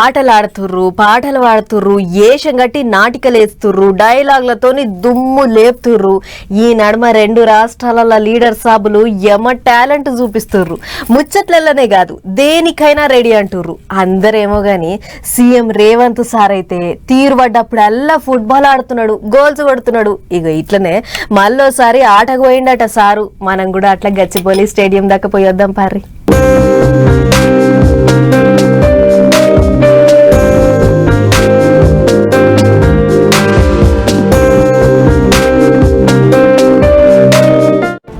ఆటలాడుతుర్రు, పాటలు పాడుతుర్రు, ఏషం గట్టి నాటికలేస్తుర్రు, డైలాగులతోని దుమ్ము లేపుతుర్రు. ఈ నడుమ రెండు రాష్ట్రాల లీడర్ సాబులు యమ టాలెంట్ చూపిస్తుర్రు. ముచ్చట్లనే కాదు దేనికైనా రెడీ అంటుర్రు. అందరేమో గాని సీఎం రేవంత్ సార్ అయితే తీరు పడ్డప్పుడు అల్లా ఫుట్బాల్ ఆడుతున్నాడు, గోల్స్ కొడుతున్నాడు. ఇక ఇట్లనే మళ్ళోసారి ఆటకు పోయిండట సారు. మనం కూడా అట్లా గచ్చిబౌలి స్టేడియం దాకా పోయొద్దాం పార్రి.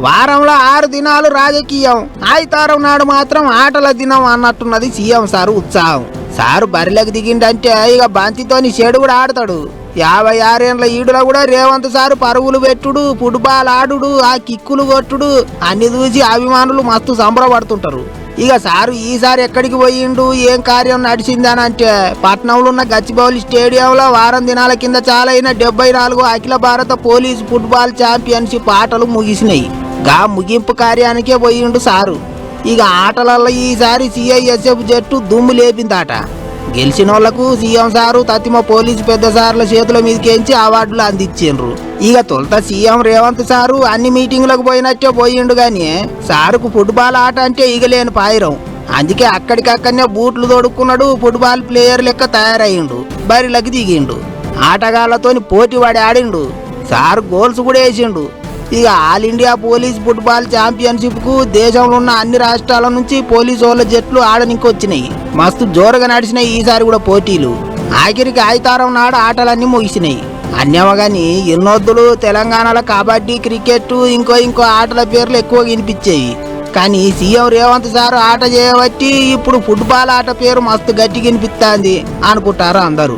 వారంలో 6 దినాలు రాజకీయం, ఆదివారం నాడు మాత్రం ఆటల దినం అన్నట్టున్నది సీఎం సారు ఉత్సాహం. సారు బరిలోకి దిగిండంటే ఇక బంతితోని చెడు కూడా ఆడతాడు. 56 ఏళ్ల ఈడులో కూడా రేవంత్ సారు పరుగులు పెట్టుడు, ఫుట్బాల్ ఆడుడు, ఆ కిక్కులు కొట్టుడు అన్ని చూసి అభిమానులు మస్తు సంబరపడుతుంటారు. ఇక సారు ఈసారి ఎక్కడికి పోయిండు, ఏం కార్యం నడిచిందని అంటే పట్నంలో ఉన్న గచ్చిబౌలి స్టేడియంలో వారం దినాల కింద చాలైన 74 అఖిల భారత పోలీసు ఫుట్బాల్ ఛాంపియన్షిప్ ఆటలు ముగిసినాయి. గా ముగింపు కార్యానికే పోయిండు సారు. ఇక ఆటలలో ఈసారి సిఐఎస్ఎఫ్ జట్టు దుమ్ము లేపిందాట. గెలిచిన వాళ్లకు సీఎం సారు తతిమ పోలీసు పెద్ద సార్ల చేతుల మీదకేంచి అవార్డులు అందించిండ్రు. ఇక తొలుత సీఎం రేవంత్ సారు అన్ని మీటింగులకు పోయినట్టే పోయిండు గాని సారుకు ఫుట్బాల్ ఆట అంటే ఇగలేని పాయిరం. అందుకే అక్కడికక్కడనే బూట్లు తొడుక్కున్నాడు, ఫుట్బాల్ ప్లేయర్ లెక్క తయారయ్యిండు, బరిలోకి దిగిండు, ఆటగాళ్లతోని పోటీ పడి ఆడిండు. సారు గోల్స్ కూడా వేసిండు. ఇక all India police football championship కు దేశంలో ఉన్న అన్ని రాష్ట్రాల నుంచి పోలీసు వాళ్ళ జట్లు ఆడనికి వచ్చినాయి. మస్తు జోరుగా నడిచినాయి ఈసారి కూడా పోటీలు. ఆఖరికి ఆదివారం నాడు ఆటలన్నీ ముగిసినాయి. అన్యమగాని ఎన్నొద్దులు తెలంగాణలో కబడ్డీ, క్రికెట్, ఇంకో ఆటల పేర్లు ఎక్కువ వినిపించేవి. కానీ సీఎం రేవంత్ సార్ ఆట చేయబట్టి ఇప్పుడు ఫుట్బాల్ ఆట పేరు మస్తు గట్టి వినిపిస్తుంది అనుకుంటారు అందరూ.